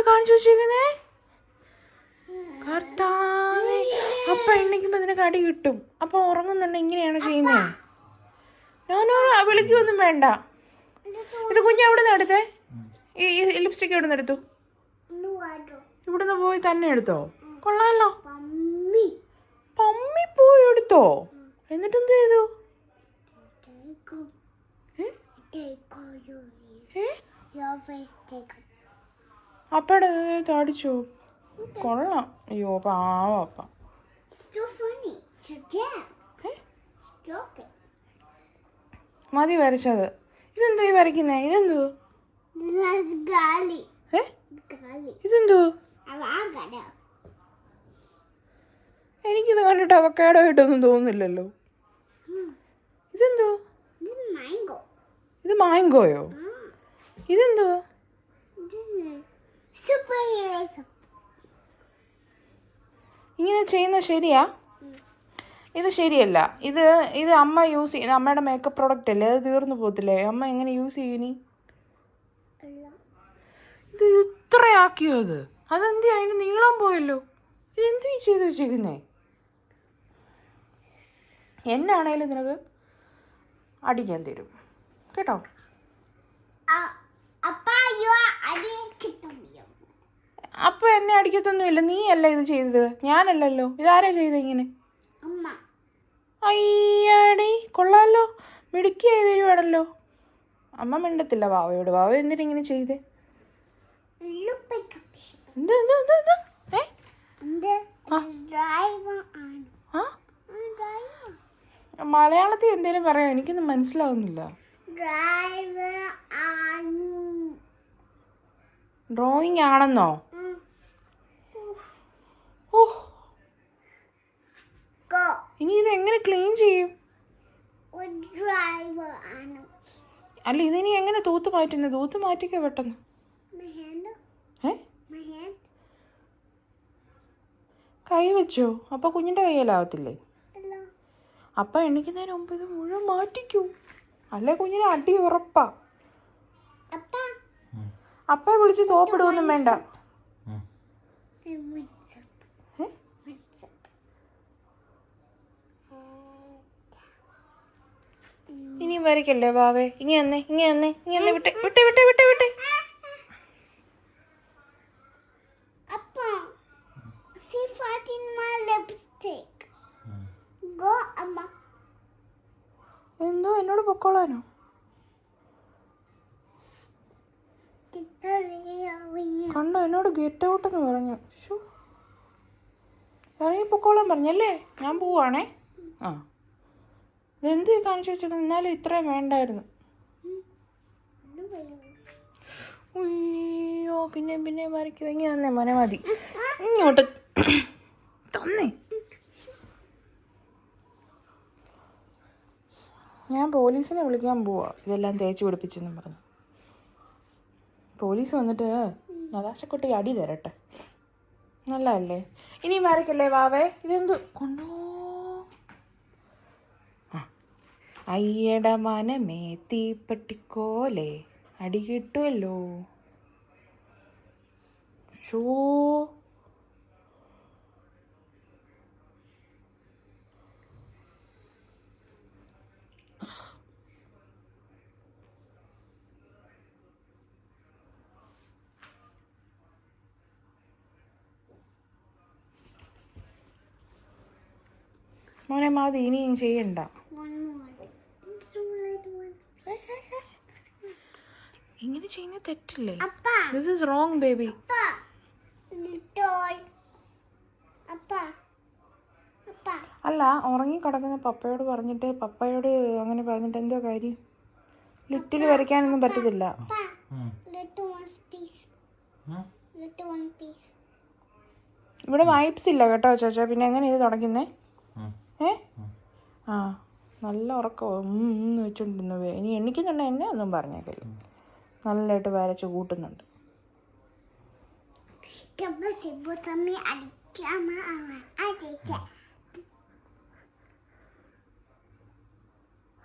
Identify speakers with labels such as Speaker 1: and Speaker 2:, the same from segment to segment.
Speaker 1: കാണിച്ചു വെച്ചേക്കുന്നേ? കർത്താവേ, അപ്പ എണ്ണിക്കുമ്പോ ഇതിനൊക്കെ അടി കിട്ടും. അപ്പൊ ഉറങ്ങുന്നുണ്ട് ഇങ്ങനെയാണോ ചെയ്യുന്നേ? ഞാനോ വിളിക്കൊന്നും വേണ്ട. ഇത് കുഞ്ഞ് എവിടെ നിന്ന് എടുത്തേ? ഈ ലിപ്സ്റ്റിക് എവിടെ നിന്ന് എടുത്തു? ഇവിടുന്ന് പോയി തന്നെ എടുത്തോ? കൊള്ളാലോ. പമ്മി പോയി എടുത്തോ? എന്നിട്ട് എന്ത് ചെയ്തു? അപ്പയുടെ താടിച്ചോ? കൊള്ളാം. അയ്യോ പാവം അപ്പ. മതി വരച്ചത്. ഇതെന്തോ ഈ വരയ്ക്കുന്നേ? ഇതെന്തോ? ഇതെന്തോ? എനിക്കിത് കണ്ടിട്ട് അവക്കാഡോ ആയിട്ടൊന്നും തോന്നുന്നില്ലല്ലോ. ഇതെന്തോ? ഇത് മാങ്കോയോ? ഇതെന്തോ? ഇങ്ങനെ ചെയ്യുന്ന ശരിയാ? ഇത് ശരിയല്ല. ഇത് അമ്മ യൂസ് ചെയ്യുന്ന അമ്മയുടെ മേക്കപ്പ് പ്രോഡക്റ്റ് അല്ലേ? അത് തീർന്നു പോകത്തില്ലേ? അമ്മ എങ്ങനെ യൂസ് ചെയ്യൂനി? ഇത് ഇത്രയാക്കിയോ? അതെന്തി അതിന് നീളം പോയല്ലോ. ഇതെന്തു ഈ ചെയ്ത് വെച്ചേക്കുന്നേ? എന്നാണേലും നിനക്ക് അടിക്കാൻ തരും കേട്ടോ. അപ്പൊ എന്നെ അടിക്കത്തൊന്നുമില്ല. നീ അല്ല ഇത് ചെയ്തത്, ഞാനല്ലല്ലോ. ഇതാരാ ചെയ്തത് ഇങ്ങനെ? അയ്യാടി, കൊള്ളാലോ. മിടുക്കിയായി വരുവാണല്ലോ. അമ്മ മിണ്ടത്തില്ല വാവയോട്. വാവ എന്തിനാ ഇങ്ങനെ ചെയ്തേ? മലയാളത്തിൽ എന്തേലും പറയാം, എനിക്കൊന്നും മനസ്സിലാവുന്നില്ല. ഡ്രോയിങ് ആണെന്നോ? ഓ, ഇനി ഇത് എങ്ങനെ ക്ലീൻ ചെയ്യും? അല്ല, ഇതിനി എങ്ങനെ തൂത്ത് മാറ്റുന്നത്? തൂത്ത് മാറ്റിക്കോ പെട്ടെന്ന്. കൈ വെച്ചോ? അപ്പൊ കുഞ്ഞിന്റെ കയ്യിലാവത്തില്ലേ? അപ്പൊ എണ്ണിക്കുന്നതിന് മുമ്പ് ഇത് മുഴുവൻ മാറ്റിക്കൂ, അല്ലെ കുഞ്ഞിനെ അടി ഉറപ്പാ. അപ്പ വിളിച്ച് സോപ്പിടുവൊന്നും വേണ്ട. ഇനി വരയ്ക്കല്ലേ വാവേ? ഇനി വന്നേ, ഇനി വന്നേ, ഇനി വന്നേ. വിട്ടെ വിട്ടെ വിട്ടെ വിട്ടെ വിട്ടെ. എന്തോ എന്നോട് പൊക്കോളാനോ? കണ്ടോ, എന്നോട് ഗെറ്റ് ഔട്ട് എന്ന് പറഞ്ഞു. ഇറങ്ങി പൊക്കോളാൻ പറഞ്ഞല്ലേ? ഞാൻ പോവാണേ. ആ, ഇതെന്തു കാണിച്ചു വെച്ചത്? എന്നാലും ഇത്രയും വേണ്ടായിരുന്നു. അയ്യോ, പിന്നെ വരയ്ക്കും. ഇങ്ങനെ തന്നെ മോനെ, മതി. ഇങ്ങോട്ട് തന്നേ. ഞാൻ പോലീസിനെ വിളിക്കാൻ പോവാ, ഇതെല്ലാം തേച്ച് പിടിപ്പിച്ചെന്നും പറഞ്ഞു. പോലീസ് വന്നിട്ട് നതാശക്കുട്ടി അടി തരട്ടെ. നല്ലതല്ലേ? ഇനി വരയ്ക്കല്ലേ വാവേ? ഇതെന്തു കൊണ്ടോ? അയ്യട മനമേ തീപ്പട്ടിക്കോലെ അടി കിട്ടുമല്ലോ. ഷോ, മോനെ മതി, ഇനിയും ചെയ്യണ്ട. ഇങ്ങനെ ചെയ്യുന്ന തെറ്റല്ലേ? This is wrong baby. അല്ല, ഉറങ്ങി കിടക്കുന്ന പപ്പയോട് പറഞ്ഞിട്ട്, പപ്പയോട് അങ്ങനെ പറഞ്ഞിട്ട് എന്തോ കാര്യം? ലിറ്റിൽ വരയ്ക്കാനൊന്നും പറ്റത്തില്ല. ഇവിടെ വൈപ്സ് ഇല്ല കേട്ടോ ചോച്ചാ. പിന്നെ എങ്ങനെ ഇത് തുടങ്ങുന്നേ? ആ, നല്ല ഉറക്കം വെച്ചോണ്ടിരുന്നവേ. ഇനി എണ്ണിക്കുന്നുണ്ട് എന്നെ ഒന്നും പറഞ്ഞേക്കില്ല. നല്ലതായിട്ട് വരച്ച് കൂട്ടുന്നുണ്ട്.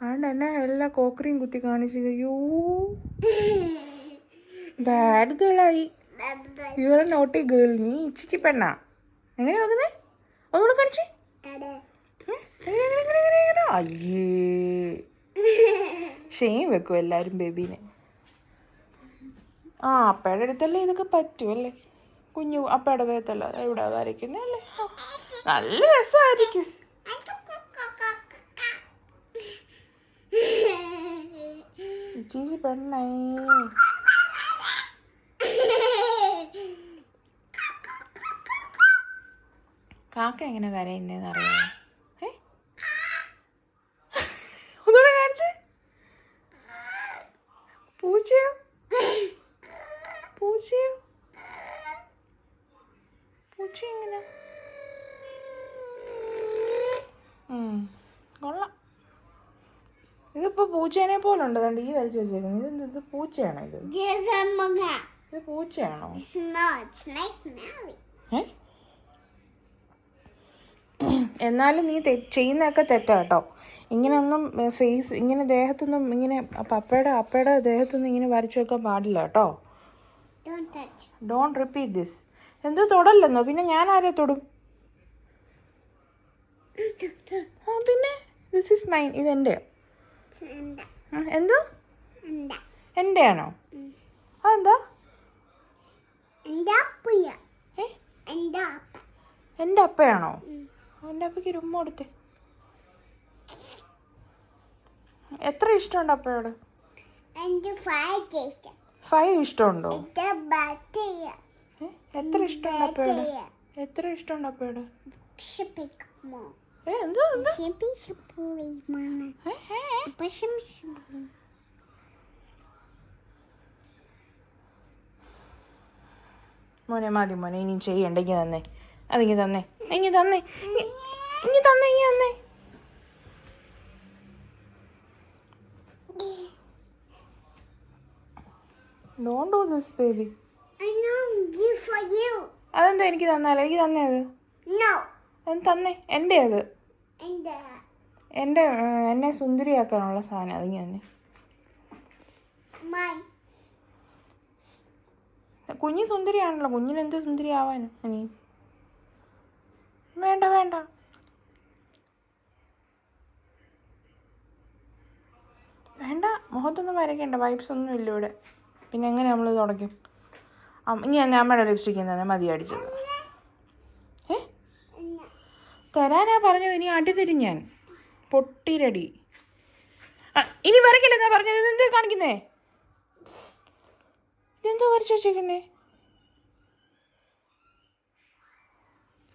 Speaker 1: അതുകൊണ്ട് എന്നെ എല്ലാ കോക്കറിയും കുത്തി കാണിച്ചു. അയ്യോ, ബാഡ് ഗേളായി. You are a naughty girl. നീ ഇച്ചിച്ചി പെണ്ണാ. എങ്ങനെ വെക്കുന്നേ? ഒന്നുകൂടെ കാണിച്ചേ. അയ്യേ, ഷെയിം വെക്കും എല്ലാവരും ബേബീനെ. ആ, അപ്പയുടെ അടുത്തല്ലേ ഇതൊക്കെ പറ്റുമല്ലേ? കുഞ്ഞു അപ്പയുടെ ദേഹത്തല്ല എവിടെ വരയ്ക്കുന്നേ അല്ലേ? നല്ല രസമായിരിക്കും. ചേച്ചി പെണ്ണായി. കാക്ക എങ്ങനെ കരയുന്നേന്ന് അറിയാമോ? ഒന്നുകൂടെ കാണിച്ചേ. പൂച്ചയോ പൂച്ചയോ പൂച്ച എങ്ങനെ? കൊള്ളാം. ഇതിപ്പോ പൂച്ചേനെ പോലെ ഉണ്ട്. കണ്ട് ഈ വരച്ച് വെച്ചേക്കുന്നത്. ഇത് പൂച്ചയാണോ? ഇത് പൂച്ചയാണോ? എന്നാലും നീ ചെയ്യുന്നതൊക്കെ തെറ്റാ കേട്ടോ. ഇങ്ങനെയൊന്നും ഫേസ് ഇങ്ങനെ ദേഹത്തൊന്നും ഇങ്ങനെ അപ്പയുടെ ദേഹത്തൊന്നും ഇങ്ങനെ വരച്ചു വെക്കാൻ പാടില്ല കേട്ടോ. Don't repeat this. എന്തോ തൊടല്ലെന്നോ? പിന്നെ ഞാൻ ആരെ തൊടും? ആ പിന്നെ ദിസ് ഈസ് മൈൻ. ഇത് എൻ്റെയോ? എന്തോ എൻ്റെ ആണോ? അതെന്താ? എൻ്റെ അപ്പയാണോ? എൻ്റെ അപ്പയ്ക്ക് ഒരു ഉമ്മ കൊടുത്തേ. എത്ര ഇഷ്ടമുണ്ട് അപ്പയോട്? 5 ഇഷ്ടമുണ്ടോ? എത്ര ഇഷ്ടമുണ്ട് അപ്പയോട്? എത്ര ഇഷ്ടമുണ്ട് അപ്പയോട്? എന്തോ മോനെ മതി മോനെ, ഇനി ചെയ്യണ്ട. ഇങ്ങി തന്നെ അതിങ്ങി തന്നെ ഇങ്ങി തന്നെ ഇങ്ങി തന്നെ ഇങ്ങി തന്നെ. Don't do this, baby.
Speaker 2: I know, give for you.
Speaker 1: അതെന്താ എനിക്ക് തന്നാലോ? എനിക്ക് തന്നെ അത്.
Speaker 2: No.
Speaker 1: അത് തന്നെ എൻ്റെ അത്. എൻ്റെ എന്നെ സുന്ദരിയാക്കാനുള്ള സാധനം അതിങ്ങി തന്നെ.
Speaker 2: Mine.
Speaker 1: കുഞ്ഞ് സുന്ദരിയാണല്ലോ. കുഞ്ഞിനെന്ത് സുന്ദരി ആവാനും? ഇനി വേണ്ട വേണ്ട. വേണ്ട, മുഖത്തൊന്നും വരയ്ക്കണ്ട. വൈബ്സ് ഒന്നും ഇല്ല ഇവിടെ. പിന്നെ എങ്ങനെ നമ്മൾ തുടയ്ക്കും? ഇനി തന്നെ അമ്മയുടെ ലിപ്സ്റ്റിക്ക് തന്നെ മതി അടിച്ചത്. തരാനാ പറഞ്ഞത്. ഇനി അടി തരും ഞാൻ. പൊട്ടിരടി. ഇനി വരയ്ക്കല്ലെന്നാ പറഞ്ഞത്. ഇതെന്തോ കാണിക്കുന്നേ? ഇതെന്തോ വരച്ച് വെച്ചേക്കുന്നേ?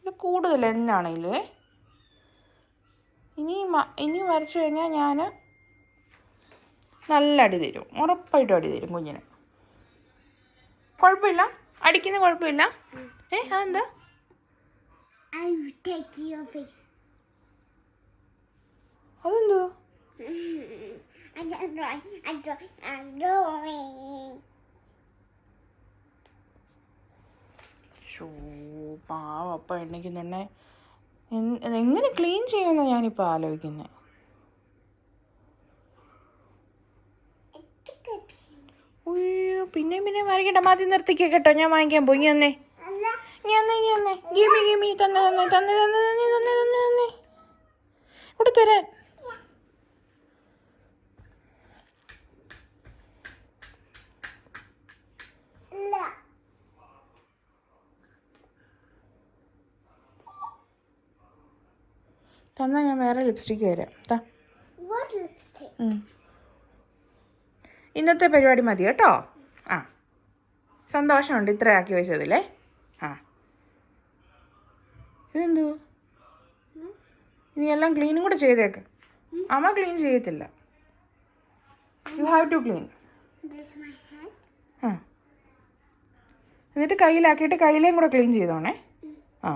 Speaker 1: ഇത് കൂടുതൽ എന്നാണെങ്കിലേ ഇനി വരച്ചു കഴിഞ്ഞാൽ ഞാൻ നല്ല അടി തരും. ഉറപ്പായിട്ടും അടി തരും കുഞ്ഞിന്. കുഴപ്പമില്ല, അടിക്കുന്ന കുഴപ്പമില്ല. അതെന്താ? അതെന്തോ? പാവം അപ്പ എണ്ണിക്കുന്നുണ്ടേ. എങ്ങനെ ക്ലീൻ ചെയ്യുമെന്നാണ് ഞാനിപ്പോൾ ആലോചിക്കുന്നത്. അയ്യോ, പിന്നെയും വരയ്ക്കട്ടെ. മതി, നിർത്തിക്കോ കേട്ടോ. ഞാൻ വാങ്ങിക്കാൻ പോയി. ഇങ്ങനെ ഗിമി തന്നെ ഇവിടെ തരാൻ. തന്നാ ഞാൻ വേറെ ലിപ്സ്റ്റിക്ക് തരാം. ഇന്നത്തെ പരിപാടി മതി കേട്ടോ. ആ, സന്തോഷമുണ്ട് ഇത്രയാക്കി വെച്ചതില്ലേ. ആ, ഇതെന്തോ? ഇനി എല്ലാം ക്ലീനും കൂടെ ചെയ്തേക്ക്. അമ്മ ക്ലീൻ ചെയ്യത്തില്ല. You have to clean. എന്നിട്ട് കയ്യിലാക്കിയിട്ട് കയ്യിലേയും കൂടെ ക്ലീൻ ചെയ്തോണേ. ആ.